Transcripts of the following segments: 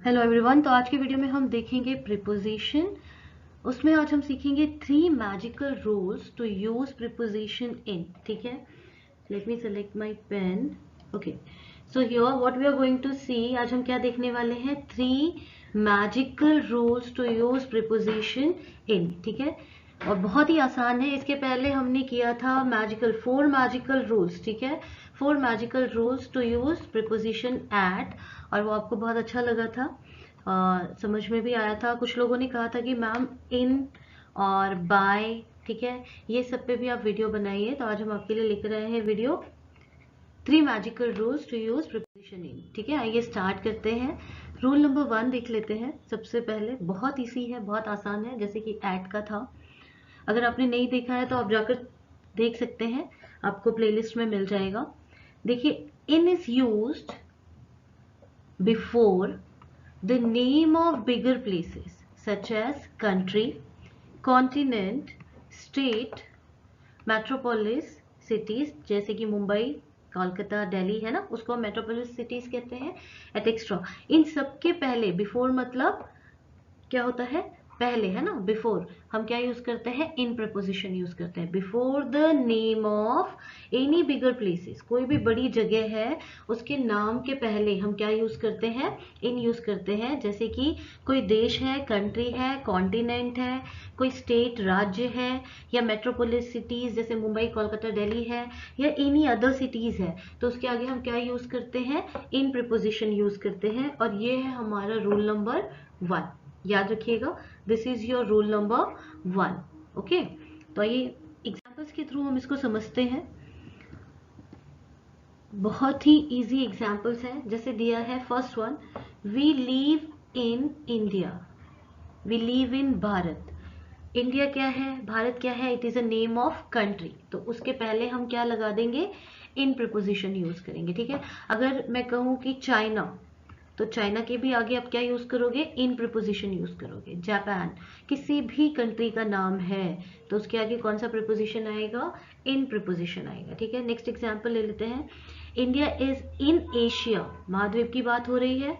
Hello everyone. तो आज की वीडियो में हम देखेंगे प्रीपोजिशन। उसमें आज हम सीखेंगे 3 magical rules to use preposition in. ठीक है, let me select my pen. Okay, so here what we are going to see, आज हम क्या देखने वाले हैं, 3 magical rules to use preposition in. ठीक है, और बहुत ही आसान है। इसके पहले हमने किया था 4 मैजिकल रूल्स। ठीक है, 4 magical rules to use preposition at, और वो आपको बहुत अच्छा लगा था, समझ में भी आया था। कुछ लोगों ने कहा था कि मैम इन और बाय, ठीक है, ये सब पे भी आप वीडियो बनाइए। तो आज हम आपके लिए लेकर आए हैं video 3 magical rules to use preposition in. ठीक है, आइए स्टार्ट करते हैं। रूल नंबर 1 देख लेते हैं। सबसे पहले बहुत इजी है, बहुत आसान है, जैसे कि एट का था। अगर आपने नहीं देखा है तो आप जाकर देख सकते हैं, आपको प्लेलिस्ट में मिल जाएगा। देखिए, in is used before the name of bigger places such as country, continent, state, metropolis cities जैसे कि मुंबई, कोलकाता, दिल्ली है ना, उसको हम मेट्रोपोलिस सिटीज कहते हैं, एटेक्स्ट्रा। इन सब के पहले, बिफोर मतलब क्या होता है, पहले, है ना। बिफोर हम क्या यूज करते हैं, इन प्रपोजिशन यूज करते हैं। Before the name of any bigger places, कोई भी बड़ी जगह है उसके नाम के पहले हम क्या यूज करते हैं, इन यूज करते हैं। जैसे कि कोई देश है, कंट्री है, कॉन्टिनेंट है, कोई स्टेट राज्य है, या मेट्रोपोलिस सिटीज जैसे मुंबई, कोलकाता, दिल्ली है, या एनी अदर सिटीज है, तो उसके आगे हम क्या यूज करते हैं, इन प्रपोजिशन यूज करते हैं। और ये है हमारा रूल नंबर 1, याद रखिएगा। This is your rule number 1। Okay, तो ये एग्जांपल्स के थ्रू हम इसको समझते हैं। बहुत ही इजी एग्जांपल्स हैं, जैसे दिया है first one, we live in India, we live in Bharat. India क्या है, भारत क्या है, it is a name of country, तो उसके पहले हम क्या लगा देंगे, इन प्रीपोजिशन यूज करेंगे। ठीक है, अगर मैं कहूं कि चाइना, तो चाइना के भी आगे आप क्या यूज करोगे, इन प्रीपोजिशन यूज करोगे। जापान, किसी भी कंट्री का नाम है तो उसके आगे कौन सा प्रीपोजिशन आएगा, इन प्रीपोजिशन आएगा। ठीक है, नेक्स्ट एग्जांपल ले लेते हैं। इंडिया इज इन एशिया, महाद्वीप की बात हो रही है,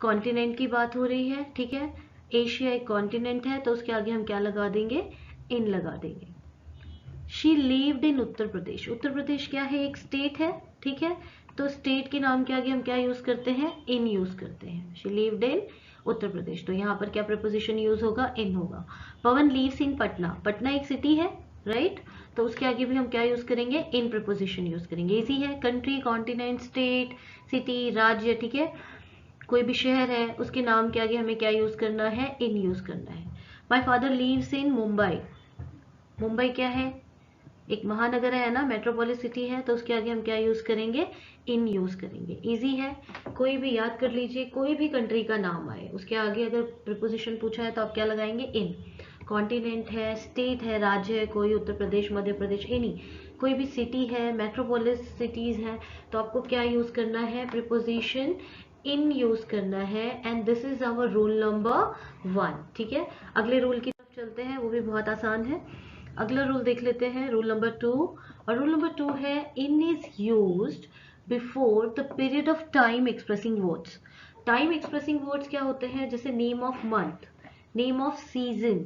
कॉन्टिनेंट की बात हो रही है। ठीक है, एशिया एक कॉन्टिनेंट है, तो उसके आगे हम क्या लगा देंगे, इन लगा देंगे। She lived in Uttar Pradesh, Uttar Pradesh क्या है, एक स्टेट है। ठीक है, तो स्टेट के नाम के आगे हम क्या यूज करते हैं, इन यूज करते हैं। She lived in Uttar Pradesh, तो यहाँ पर क्या प्रपोजिशन यूज होगा, इन होगा। पवन लीव्स इन पटना, पटना एक सिटी है, राइट, तो उसके आगे भी हम क्या यूज करेंगे, इन प्रपोजिशन यूज करेंगे। इजी है, कंट्री, कॉन्टिनेंट, स्टेट, सिटी, राज्य। ठीक है, कोई भी शहर है उसके नाम के आगे हमें क्या यूज करना है, इन यूज करना है। माई फादर लीव्स इन मुंबई, मुंबई क्या है, एक महानगर है ना, मेट्रोपोलिस सिटी है, तो उसके आगे हम क्या यूज करेंगे, इन यूज करेंगे। इजी है, कोई भी याद कर लीजिए, कोई भी कंट्री का नाम आए उसके आगे अगर प्रीपोजिशन पूछा है तो आप क्या लगाएंगे, इन। कॉन्टिनेंट है, स्टेट है, राज्य है, कोई उत्तर प्रदेश, मध्य प्रदेश, एनी, कोई भी सिटी है, मेट्रोपोलिस सिटीज है, तो आपको क्या यूज करना है, प्रीपोजिशन इन यूज करना है। And this is our rule number 1। ठीक है, अगले रूल की तरफ चलते हैं, वो भी बहुत आसान है। अगला रूल देख लेते हैं, रूल नंबर 2। और रूल नंबर 2 है, in is used before the period of time expressing words. Time expressing words क्या होते हैं, जैसे name of month, name of season,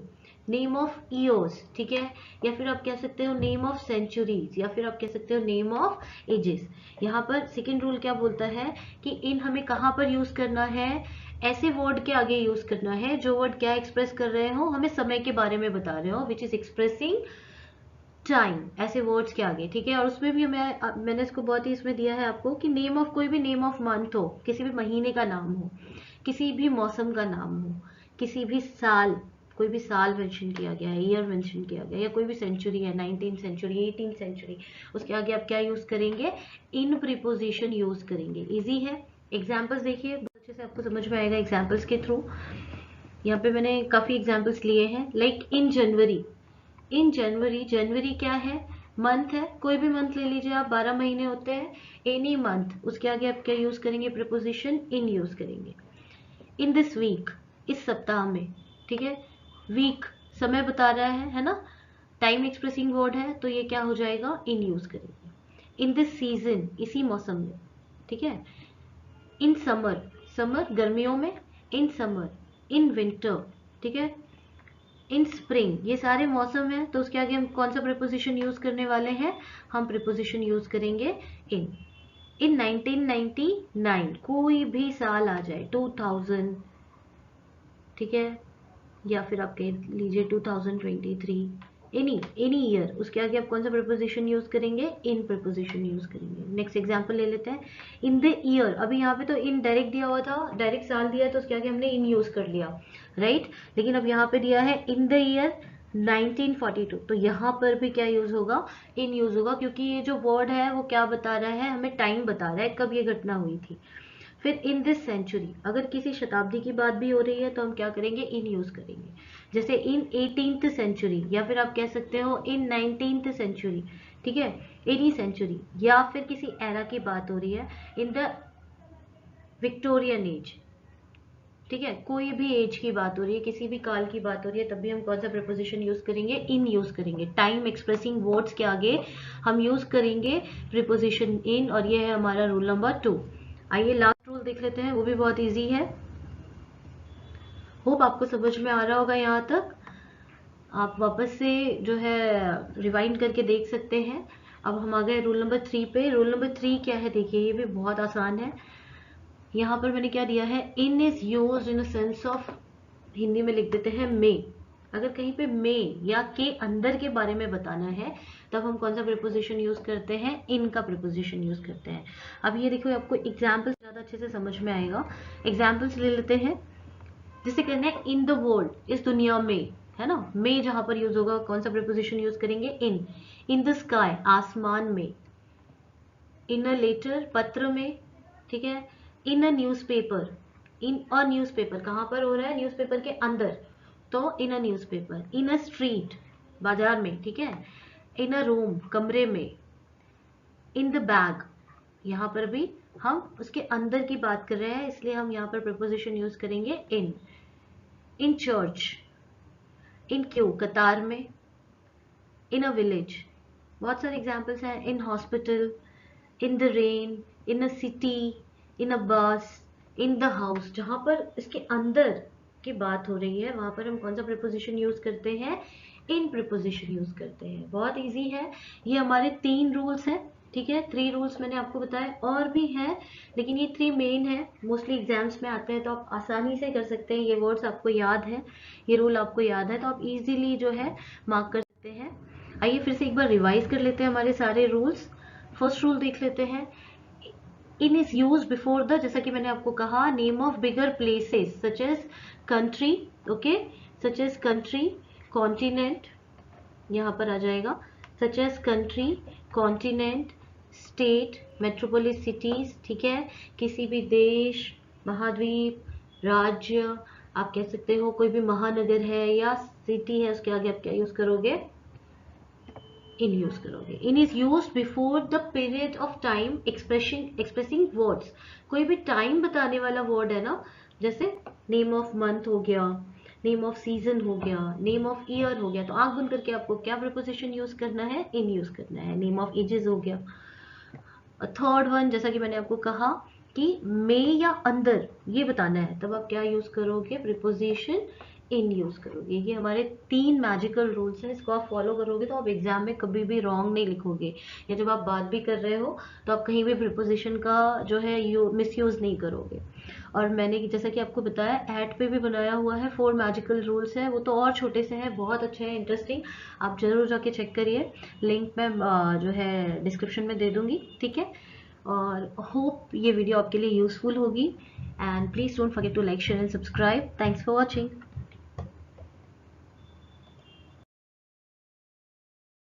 name of years. ठीक है, या फिर आप कह सकते हो नेम ऑफ सेंचुरीज, या फिर आप कह सकते हो नेम ऑफ एजेस। यहाँ पर सेकेंड रूल क्या बोलता है कि इन हमें कहाँ पर यूज करना है, ऐसे वर्ड के आगे यूज करना है जो वर्ड क्या एक्सप्रेस कर रहे हो, हमें समय के बारे में बता रहे हो, विच इज एक्सप्रेसिंग टाइम, ऐसे वर्ड्स के आगे। ठीक है, और उसमें भी मैंने इसको बहुत ही इसमें दिया है आपको कि नेम ऑफ, कोई भी नेम ऑफ मंथ हो, किसी भी महीने का नाम हो, किसी भी मौसम का नाम हो, किसी भी साल, कोई भी साल मेंशन किया गया है, ईयर मेंशन किया गया है, या कोई भी सेंचुरी है, 19th सेंचुरी, 18th सेंचुरी, उसके आगे आप क्या यूज करेंगे, इन प्रीपोजिशन यूज करेंगे। इजी है, एग्जाम्पल्स देखिए, बहुत अच्छे से आपको समझ में आएगा एग्जाम्पल्स के थ्रू। यहाँ पे मैंने काफी एग्जाम्पल्स लिए हैं, लाइक इन जनवरी, इन जनवरी, जनवरी क्या है, मंथ है, कोई भी मंथ ले लीजिए आप, 12 महीने होते हैं, एनी मंथ, उसके आगे आप क्या यूज करेंगे, प्रीपोजिशन इन यूज करेंगे। इन दिस वीक, इस सप्ताह में। ठीक है, वीक समय बता रहा है ना, टाइम एक्सप्रेसिंग वर्ड है, तो ये क्या हो जाएगा, इन यूज करेंगे। इन दिस सीजन, इसी मौसम में। ठीक है, इन समर, समर गर्मियों में, इन समर, इन विंटर, ठीक है, इन स्प्रिंग, ये सारे मौसम हैं, तो उसके आगे हम कौन सा प्रीपोजिशन यूज करने वाले हैं, हम प्रीपोजिशन यूज करेंगे इन। इन 1999, कोई भी साल आ जाए, 2000, ठीक है, या फिर आप कह लीजिए 2023, एनी ईयर, उसके आगे आप कौन सा प्रीपोजिशन यूज करेंगे, इन प्रीपोजिशन यूज करेंगे। नेक्स्ट एग्जांपल ले लेते हैं, इन द ईयर, अभी यहाँ पे तो इन डायरेक्ट दिया हुआ था, डायरेक्ट साल दिया है, तो उसके आगे हमने इन यूज कर लिया, राइट। लेकिन अब यहाँ पे दिया है इन द ईयर 1942, तो यहाँ पर भी क्या यूज होगा, इन यूज होगा, क्योंकि ये जो वर्ड है वो क्या बता रहा है, हमें टाइम बता रहा है कब ये घटना हुई थी। फिर इन दिस सेंचुरी, अगर किसी शताब्दी की बात भी हो रही है तो हम क्या करेंगे, इन यूज करेंगे, जैसे इन 18th सेंचुरी, या फिर आप कह सकते हो इन 19th सेंचुरी, ठीक है, एनी सेंचुरी, या फिर किसी एरा की बात हो रही है, इन द विक्टोरियन एज, ठीक है, कोई भी एज की बात हो रही है, किसी भी काल की बात हो रही है, तब भी हम कौन सा प्रीपोजिशन यूज करेंगे, इन यूज करेंगे। टाइम एक्सप्रेसिंग वर्ड्स के आगे हम यूज करेंगे प्रीपोजिशन इन, और ये है हमारा रूल नंबर 2। आइए लास्ट रूल देख लेते हैं, वो भी बहुत इजी है, होप आपको समझ में आ रहा होगा यहाँ तक। आप वापस से जो है रिवाइंड करके देख सकते हैं। अब हम आ गए रूल नंबर 3 पे। रूल नंबर 3 क्या है, देखिए ये भी बहुत आसान है। यहाँ पर मैंने क्या दिया है, in is used in a sense of, Hindi में लिख देते हैं मे। अगर कहीं पे मे या के अंदर के बारे में बताना है, तब हम कौन सा प्रीपोजिशन यूज करते हैं, इन का प्रीपोजिशन यूज करते हैं। अब ये देखो, आपको एग्जाम्पल्स ज्यादा अच्छे से समझ में आएगा। एग्जाम्पल्स ले लेते हैं, जिसे कहना है इन द वर्ल्ड, इस दुनिया में, है ना, में जहां पर यूज होगा कौन सा प्रीपोजिशन यूज करेंगे, इन। इन द स्काई, आसमान में। इन अ लेटर, पत्र में, ठीक है। इन a newspaper, in a newspaper कहां पर हो रहा है, न्यूज़पेपर के अंदर, तो इन a newspaper. In a street, बाजार में, ठीक है। इन अ रूम, कमरे में। इन द बैग, यहाँ पर भी हम उसके अंदर की बात कर रहे हैं, इसलिए हम यहाँ पर प्रीपोजिशन यूज करेंगे इन। इन चर्च, इन क्यू, कतार में। इन अ विलेज, बहुत सारे एग्जाम्पल्स हैं। In hospital, in the rain, in a city, in a bus, in the house, जहां पर इसके अंदर की बात हो रही है वहां पर हम कौन सा प्रीपोजिशन यूज करते हैं, इन प्रीपोजिशन यूज करते हैं। बहुत इजी है, ये हमारे 3 रूल्स हैं, ठीक है। 3 रूल्स मैंने आपको बताए, और भी हैं, लेकिन ये 3 मेन है, मोस्टली एग्जाम्स में आते हैं, तो आप आसानी से कर सकते हैं। ये वर्ड्स आपको याद है, ये रूल आपको याद है, तो आप इजीली जो है मार्क कर सकते हैं। आइए फिर से एक बार रिवाइज कर लेते हैं हमारे सारे रूल्स। फर्स्ट रूल देख लेते हैं, in is use before the, जैसा कि मैंने आपको कहा, name of bigger places such as country, okay, such as country, continent, यहाँ पर आ जाएगा, such as country, continent, state, metropolis cities, ठीक है, किसी भी देश, महाद्वीप, राज्य, आप कह सकते हो कोई भी महानगर है या सिटी है, उसके आगे आप क्या यूज करोगे, इन यूज करोगे। In is use before the period of time expressing words, कोई भी टाइम बताने वाला वर्ड है ना, जैसे नेम ऑफ मंथ हो गया, नेम ऑफ सीजन हो गया, नेम ऑफ ईयर हो गया, तो आंख बंद करके आपको क्या प्रीपोजिशन यूज करना है, इन यूज करना है। नेम ऑफ एजेस हो गया। थर्ड वन, जैसा कि मैंने आपको कहा कि में या अंदर ये बताना है, तब आप क्या यूज करोगे, प्रीपोजिशन इन यूज करोगे। ये हमारे 3 मैजिकल रूल्स हैं, इसको आप फॉलो करोगे तो आप एग्जाम में कभी भी रॉन्ग नहीं लिखोगे, या जब आप बात भी कर रहे हो तो आप कहीं भी प्रीपोजिशन का जो है मिस यूज नहीं करोगे। और मैंने जैसा कि आपको बताया, ऐड पे भी बनाया हुआ है, 4 मैजिकल रूल्स हैं, वो तो और छोटे से हैं, बहुत अच्छे हैं, इंटरेस्टिंग, आप जरूर जाके चेक करिए, लिंक मैं जो है डिस्क्रिप्शन में दे दूंगी, ठीक है। और होप ये वीडियो आपके लिए यूजफुल होगी, and please don't forget to like, share and subscribe. Thanks for watching.